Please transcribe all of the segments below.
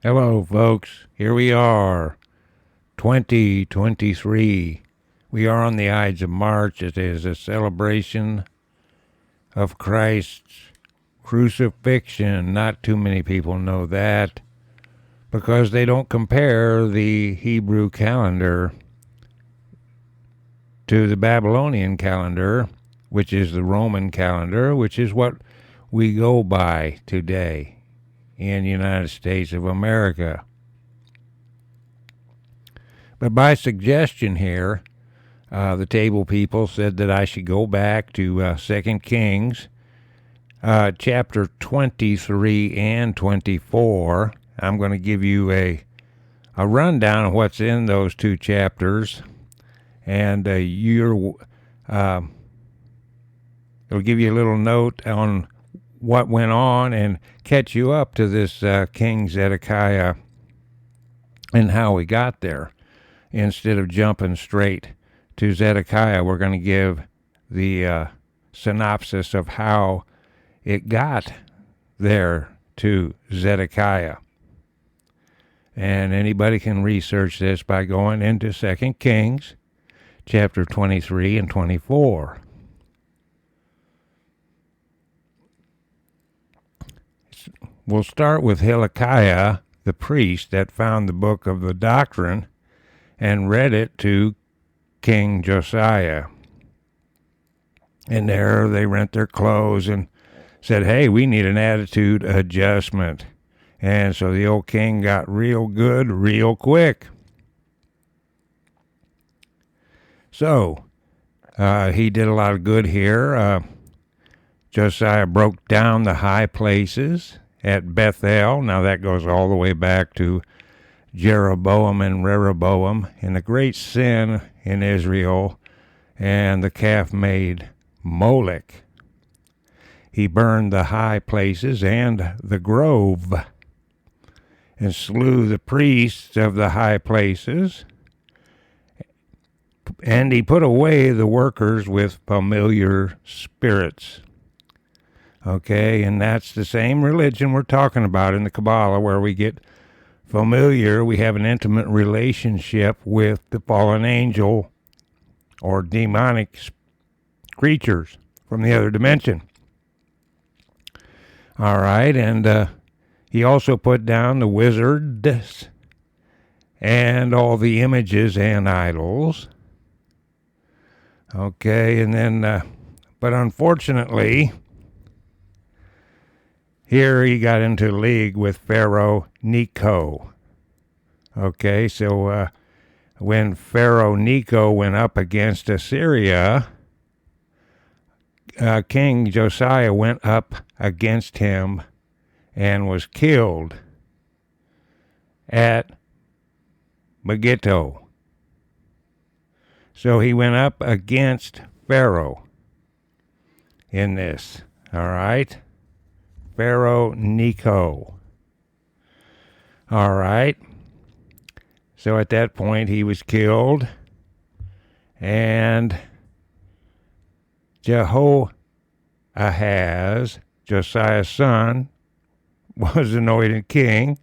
Hello, folks. Here we are, 2023. We are on the Ides of March. It is a celebration of Christ's crucifixion. Not too many people know that because they don't compare the Hebrew calendar to the Babylonian calendar, which is the Roman calendar, which is what we go by today in the United States of America. But by suggestion here, the table people said that I should go back to 2 Kings, chapter 23 and 24. I'm going to give you a rundown of what's in those two chapters, and it'll give you a little note on what went on and catch you up to this King Zedekiah and how we got there. Instead of jumping straight to Zedekiah, we're going to give the synopsis of how it got there to Zedekiah. And anybody can research this by going into 2 Kings, chapter 23 and 24. We'll start with Hilkiah, the priest that found the book of the doctrine and read it to King Josiah. And there they rent their clothes and said, hey, we need an attitude adjustment. And so the old king got real good real quick. So he did a lot of good here. Josiah broke down the high places at Bethel. Now that goes all the way back to Jeroboam and Rehoboam and the great sin in Israel and the calf-made Molech. He burned the high places and the grove and slew the priests of the high places, and he put away the workers with familiar spirits. Okay, and that's the same religion we're talking about in the Kabbalah, where we get familiar. We have an intimate relationship with the fallen angel or demonic creatures from the other dimension. All right, and he also put down the wizards and all the images and idols. Okay, and then, but unfortunately, here he got into league with Pharaoh Necho. Okay, so when Pharaoh Necho went up against Assyria, King Josiah went up against him and was killed at Megiddo. So he went up against Pharaoh in this, all right? Pharaoh Necho. All right. So at that point he was killed, and Jehoahaz, Josiah's son, was anointed king,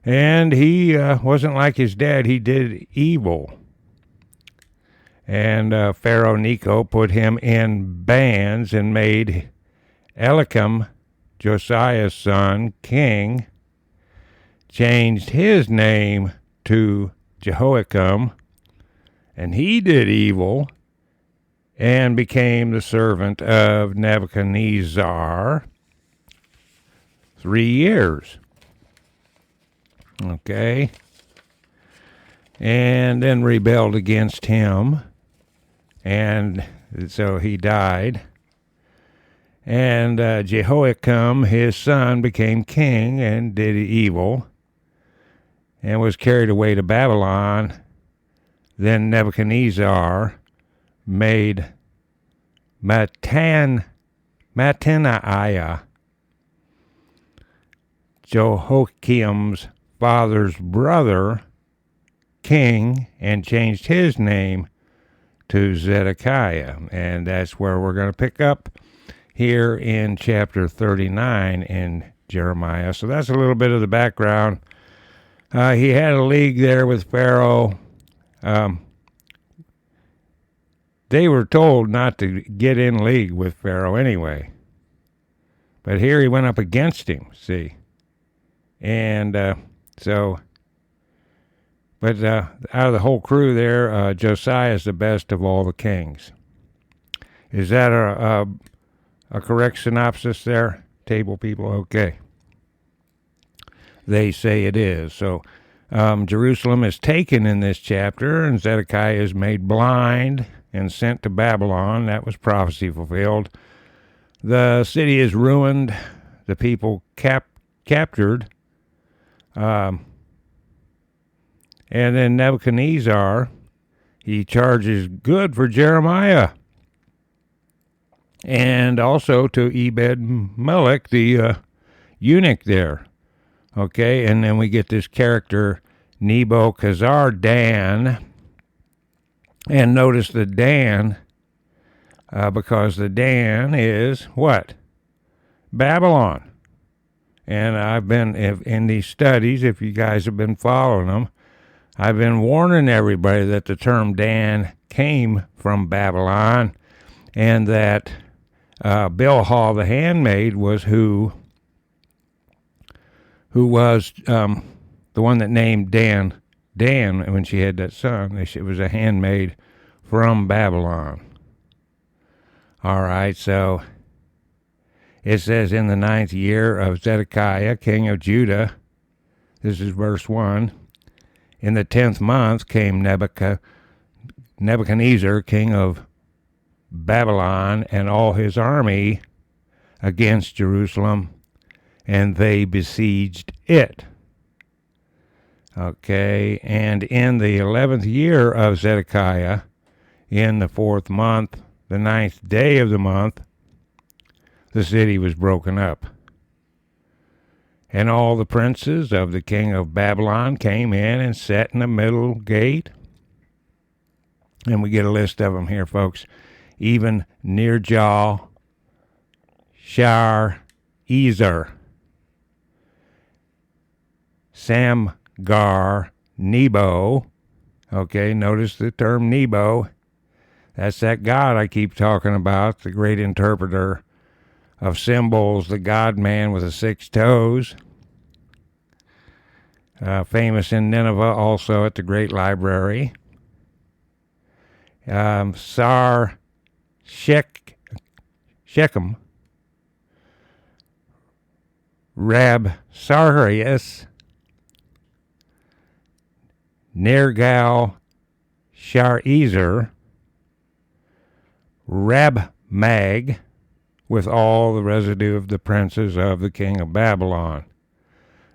and he wasn't like his dad. He did evil. And Pharaoh Necho put him in bands and made Elikam, Josiah's son, king, changed his name to Jehoiakim, and he did evil and became the servant of Nebuchadnezzar 3 years. Okay. And then rebelled against him, and so he died. And Jehoiakim, his son, became king and did evil and was carried away to Babylon. Then Nebuchadnezzar made Mattaniah, Jehoiakim's father's brother, king, and changed his name to Zedekiah. And that's where we're going to pick up here in chapter 39 in Jeremiah. So that's a little bit of the background He had a league there with Pharaoh. They were told not to get in league with Pharaoh anyway. But here he went up against him, see. And but out of the whole crew there, Josiah is the best of all the kings. Is that a correct synopsis there, table people? Okay. They say it is. So Jerusalem is taken in this chapter, and Zedekiah is made blind and sent to Babylon. That was prophecy fulfilled. The city is ruined. The people captured. And then Nebuchadnezzar, he charges good for Jeremiah. And also to Ebed-Melech, the eunuch there. Okay, and then we get this character, Nebuchadnezzar, and notice the Dan, because the Dan is what? Babylon. And I've been, in these studies, if you guys have been following them, I've been warning everybody that the term Dan came from Babylon, and that Bilhah the handmaid was who was the one that named Dan when she had that son. It was a handmaid from Babylon. All right, so it says, in the 9th year of Zedekiah, king of Judah, this is verse 1, in the 10th month came Nebuchadnezzar, king of Babylon, and all his army against Jerusalem, and they besieged it. Okay, and in the 11th year of Zedekiah, in the 4th month, the 9th day of the month, the city was broken up. And all the princes of the king of Babylon came in and sat in the middle gate. And we get a list of them here, folks. Even Nergal, Shar-Ezer, Samgar, Nebo. Okay, notice the term Nebo. That's that God I keep talking about, the great interpreter of symbols, the God-man with the 6 toes. Famous in Nineveh, also at the Great Library. Shechem, Rabsarius, Nergal, Shar-Ezer, Rabmag, with all the residue of the princes of the king of Babylon.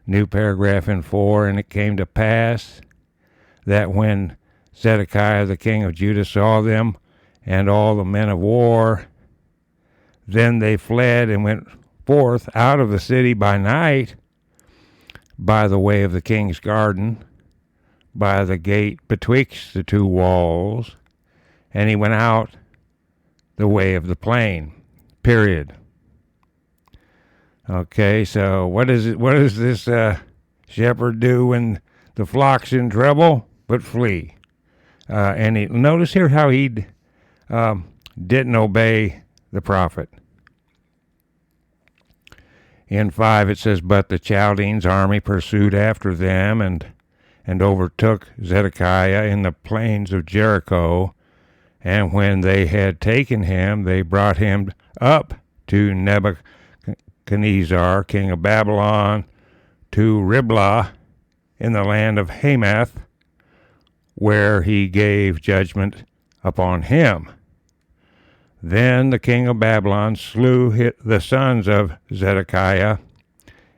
New paragraph in 4, and it came to pass that when Zedekiah the king of Judah saw them and all the men of war, then they fled and went forth out of the city by night by the way of the king's garden, by the gate betwixt the 2 walls, and he went out the way of the plain. Period. Okay, so what does this shepherd do when the flock's in trouble? But flee. And notice here how he didn't obey the prophet. In 5 it says, but the Chaldeans' army pursued after them and overtook Zedekiah in the plains of Jericho. And when they had taken him, they brought him up to Nebuchadnezzar, king of Babylon, to Riblah in the land of Hamath, where he gave judgment upon him. Then the king of Babylon slew the sons of Zedekiah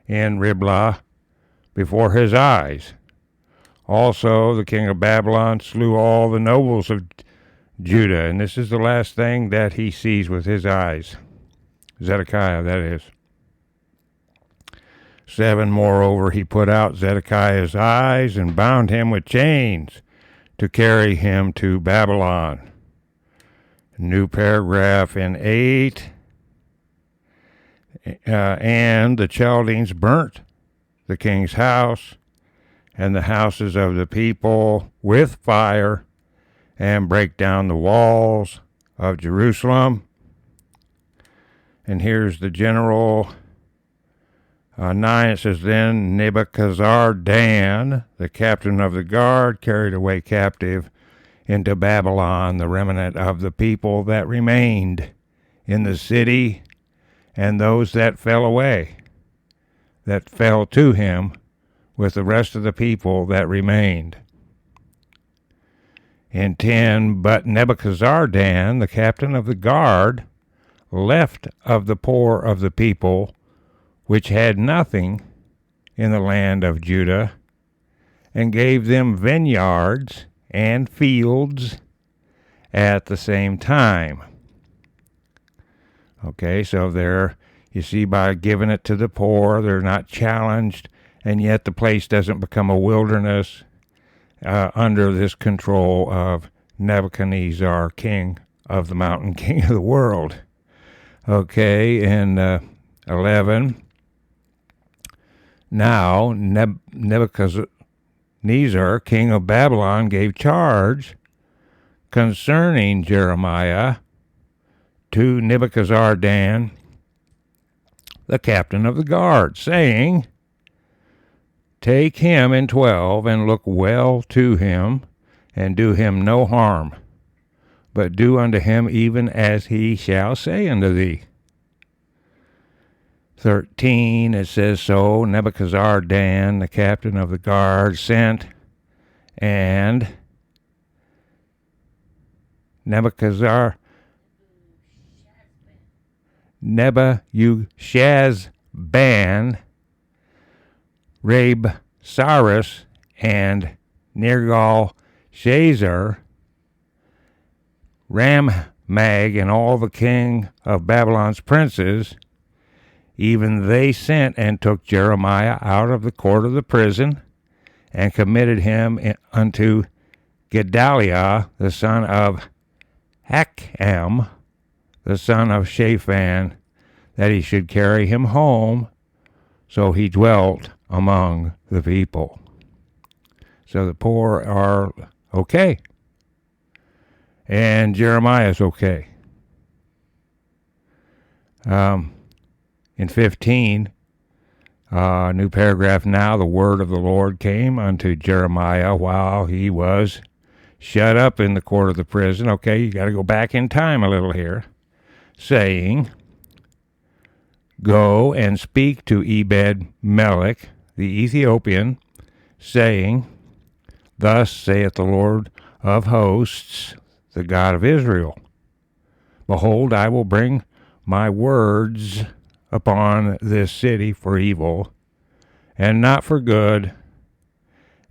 in Riblah before his eyes. Also the king of Babylon slew all the nobles of Judah, and this is the last thing that he sees with his eyes. Zedekiah, that is. 7, moreover, he put out Zedekiah's eyes and bound him with chains to carry him to Babylon. New paragraph in 8. And the Chaldeans burnt the king's house and the houses of the people with fire, and break down the walls of Jerusalem. And here's the general 9. It says, Then Nebuchadnezzar, the captain of the guard, carried away captive into Babylon the remnant of the people that remained in the city, and those that fell away, that fell to him with the rest of the people that remained. In 10, But Nebuchadnezzar, the captain of the guard, left of the poor of the people, which had nothing in the land of Judah, and gave them vineyards and fields at the same time. Okay, so there you see, by giving it to the poor, they're not challenged, and yet the place doesn't become a wilderness under this control of Nebuchadnezzar, king of the mountain, king of the world. Okay, and 11. Now Nebuchadnezzar, king of Babylon, gave charge concerning Jeremiah to Nebuchadnezzar, the captain of the guard, saying, Take him in 12, and look well to him, and do him no harm, but do unto him even as he shall say unto thee. 13, it says, So Nebuchadnezzar, the captain of the guard, sent, and Nebuchadnezzar, Nebuchadnezzar, Rabsaris, and Nergal-Shazer, Ramag, and all the king of Babylon's princes, even they sent and took Jeremiah out of the court of the prison, and committed him unto Gedaliah, the son of Hakam, the son of Shaphan, that he should carry him home. So he dwelt among the people. So the poor are okay. And Jeremiah is okay. In 15, new paragraph, Now the word of the Lord came unto Jeremiah while he was shut up in the court of the prison. Okay, you got to go back in time a little here. Saying, Go and speak to Ebed-Melech, the Ethiopian, saying, Thus saith the Lord of hosts, the God of Israel, Behold, I will bring my words upon this city for evil, and not for good,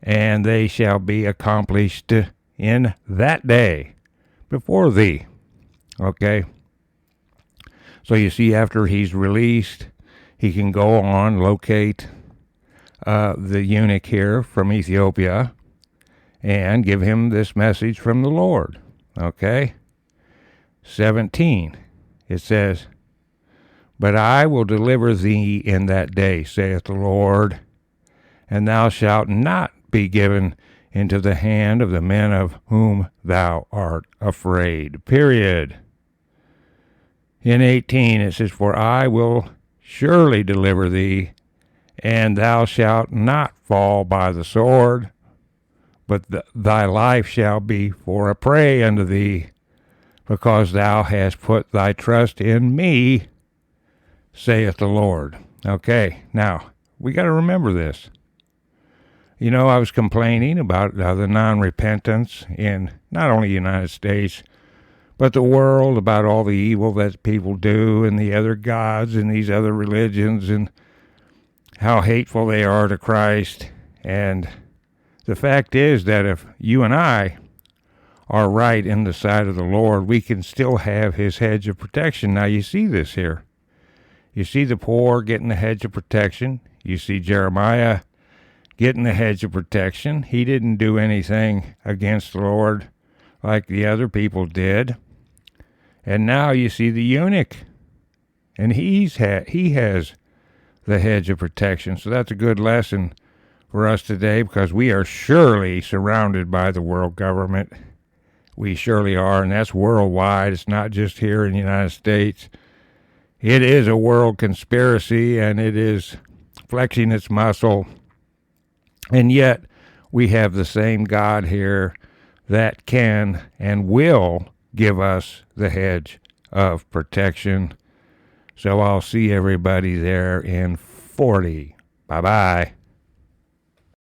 and they shall be accomplished in that day before thee. Okay? So you see, after he's released, he can go on, locate the eunuch here from Ethiopia, and give him this message from the Lord. Okay? 17, it says, But I will deliver thee in that day, saith the Lord, and thou shalt not be given into the hand of the men of whom thou art afraid. Period. In 18, it says, For I will surely deliver thee, and thou shalt not fall by the sword, but thy life shall be for a prey unto thee, because thou hast put thy trust in me, saith the Lord. Okay, now, we got to remember this. You know, I was complaining about the non-repentance in not only the United States, but the world, about all the evil that people do, and the other gods and these other religions, and how hateful they are to Christ. And the fact is that if you and I are right in the sight of the Lord, we can still have his hedge of protection. Now you see this here. You see the poor getting the hedge of protection. You see Jeremiah getting the hedge of protection. He didn't do anything against the Lord like the other people did. And now you see the eunuch, and he has the hedge of protection. So that's a good lesson for us today, because we are surely surrounded by the world government. We surely are, and that's worldwide. It's not just here in the United States. It is a world conspiracy, and it is flexing its muscle. And yet, we have the same God here that can and will give us the hedge of protection. So I'll see everybody there in 40. Bye-bye.